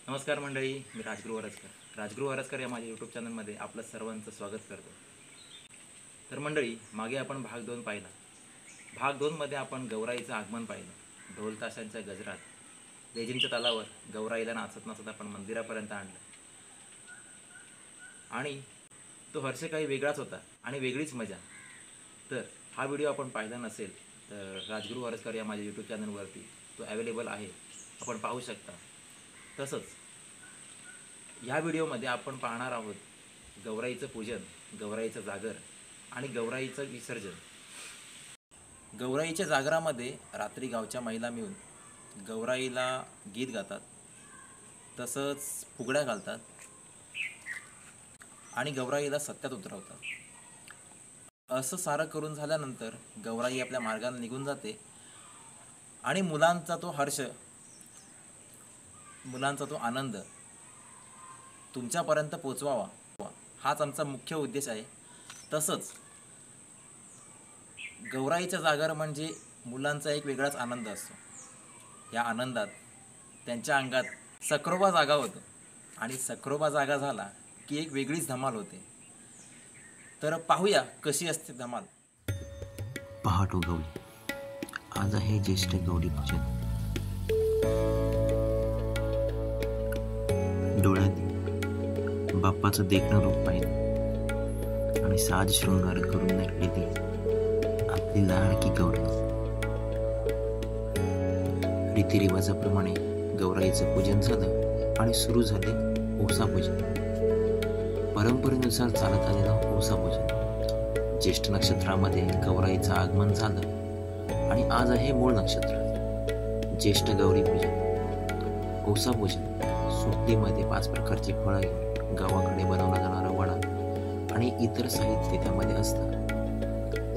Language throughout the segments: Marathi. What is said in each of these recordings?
नमस्कार मंडळी, मी राजगुरू वरसकर या माझ्या यूट्यूब चॅनलमध्ये आपलं सर्वांचं स्वागत करतो। तर मंडळी, मागे आपण भाग 2 पाहिला। भाग 2 मध्ये आपण गौराईचं आगमन पाहिलं। ढोल ताशांच्या गजरात लेझिमच्या तालावर गौराईला नाचत नाचत आपण मंदिरापर्यंत आणलं आणि तो हर्ष काही वेगळाच होता आणि वेगळीच मजा। तर हा व्हिडिओ आपण पाहिला नसेल तर राजगुरू वरसकर या माझ्या यूट्यूब चॅनलवरती तो अवेलेबल आहे, आपण पाहू शकता। तसंच या व्हिडिओमध्ये आपण पाहणार आहोत गौराईचं पूजन, गौराईचं जागर आणि गौराईचं विसर्जन। गौराईच्या जागरामध्ये रात्री गावच्या महिला मिळून गौराईला गीत गातात, तसंच फुगड्या घालतात आणि गौराईला सत्यात उतरवतात। असं सारं करून झाल्यानंतर गौराई आपल्या मार्गाने निघून जाते आणि मुलांचा तो हर्ष, मुलांचा तो आनंद तुमच्यापर्यंत पोचवावा हाच आमचा मुख्य उद्देश आहे। तसंच गौराईचा जागर म्हणजे मुलांचा एक वेगळाच आनंद असतो। या आनंदात त्यांच्या अंगात सक्रोबा जागा होतो आणि सक्रोबा जागा झाला की एक वेगळीच धमाल होते। तर पाहूया कशी असते धमाल। पहाट उगवली, आज आहे ज्येष्ठ गौरी पूजन। डोळ्यात बाप्पाचं देखणं रूप पाहिलं आणि साज शृंगार करून नटलेली आपली लाडकी गौराई। रीतिरिवाजाप्रमाणे गौराईचं पूजन झालं आणि सुरू झाले ओसा पूजन। परंपरेनुसार चालत आलेलं ओसा पूजन। ज्येष्ठ नक्षत्रामध्ये गौराईचं आगमन झालं आणि आज आहे मूळ नक्षत्र। ज्येष्ठ गौरी पूजन, ओसा पूजन। सुपलीमध्ये 5 प्रकारची फळं घेऊन गावाकडे बनवला जाणारा वडा आणि इतर साहित्य त्यामध्ये असतात।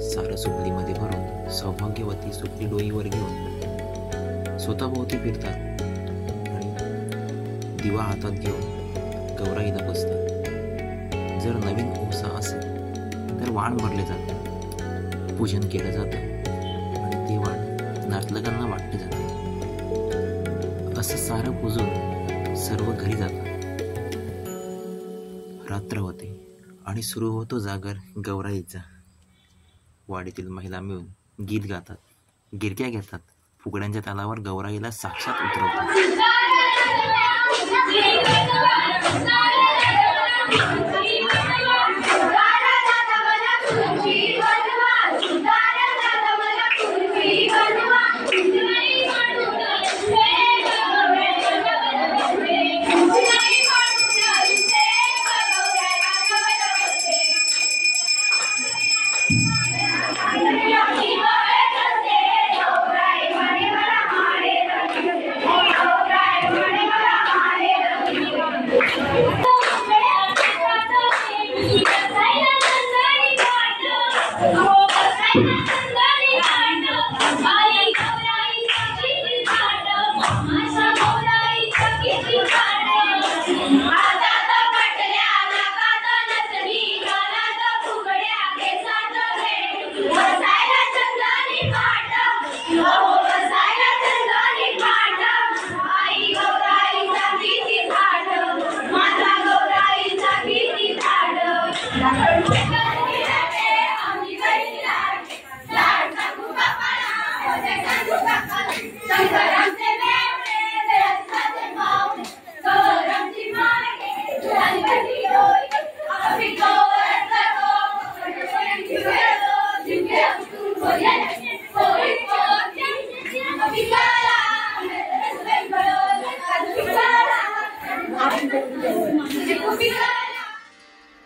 सारं सुपलीमध्ये भरून सौभाग्यवती सुपली डोईवर घेऊन स्वतःभोवती फिरतात आणि दिवा हातात घेऊन गौराईला बसतात। जर नवीन ओसा असेल तर वाण भरले जाते, पूजन केलं जातं आणि ते वाण नातलगांना वाटले जाते। असं सारं पूजून सर्व घरी जातात। रात्र होते आणि सुरू होतो जागर गौराईचा। वाडीतील महिला मिळून गीत गातात, गिरक्या घेतात, फुगड्यांच्या तालावर गौराईला साक्षात उतरवतात।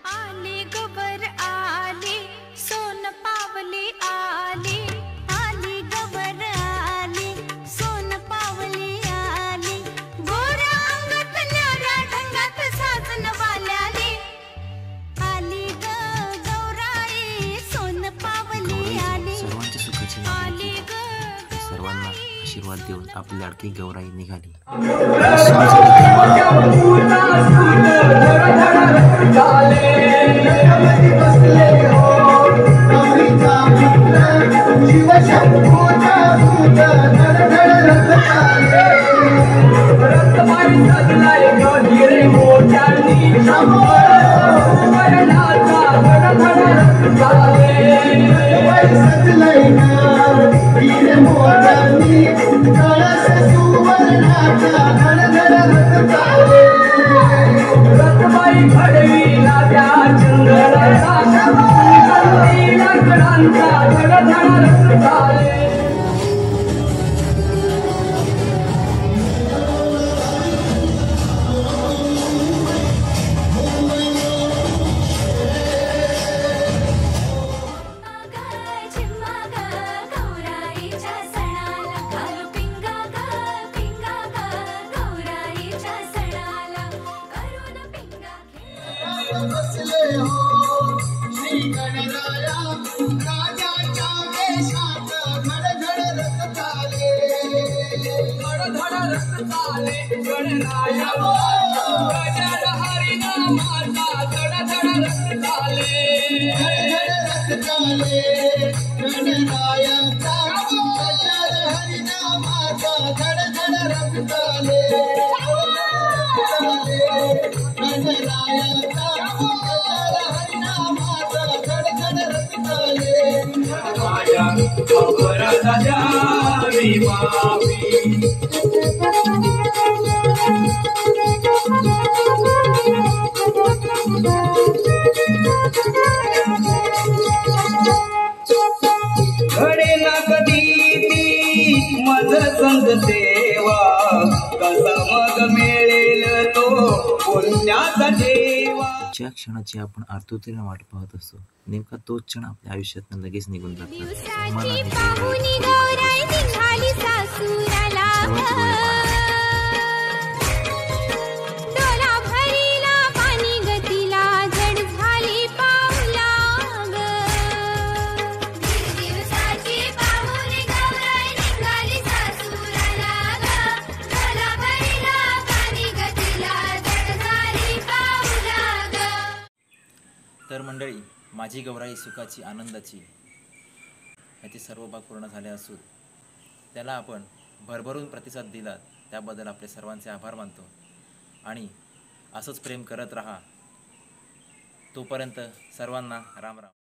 आली गबर आली, सोन पावली आली, आली गबर आली, सोन पावली आली, गोऱ्या अंगात न्याऱ्या ढंगात साजन वाल्याली, आली ग गौराई सोन पावली आली, सर्वांच्या सुखाची आली ग सर्वांना आशीर्वाद देऊन आपली लाडकी गौराई निघाली। रक्त रतबाई घडवीला त्या चंद्राचा लाकडांचा धडधड रथ चाले. झिम्मा ग गौराईच्या सणाला घालू पिंगा ग गौराईच्या सणाला करून पिंगा खेळ. बसले हो श्री गणराया राजाच्या वेशात घडघड रथ चाले. धडधड रथ चाले गणराया गजर हरिनामाचा धडधड रथ चाले. घडघड रथ चाले गणरायाचा गजर हरिनामाचा घडघड रथ चाले. गणरायाचा गजर हरिनामाचा घडघड रथ चाले. माझ्या अपराधा द्यावी माफी. घडे ना कधी ती मज संत सेवा कसा मग मिळेल तो कोणत्याचा ठेवा. ज्या क्षणाची आपण आतुरतेने वाट पाहत असतो नेमका तोच क्षण आपल्या आयुष्यात लगेच निघून जातो. दिवसाची पाहुणी गौराई निघाली सासुराला डोला भरीला पाणी गतीला जड झाली पाऊला ग. दिवसाची पाहुणी गौराई निघाली सासुराला डोला भरीला पाणी गतीला जड झाली पाऊला ग. तर मंडळी, माझी गौराई सुखाची आनंदाची ह्याचे सर्व भाग पूर्ण झाले असून त्याला आपण भरभरून प्रतिसाद दिला त्याबद्दल आपले सर्वांचे आभार मानतो आणि असंच प्रेम करत राहा. तोपर्यंत सर्वांना राम राम.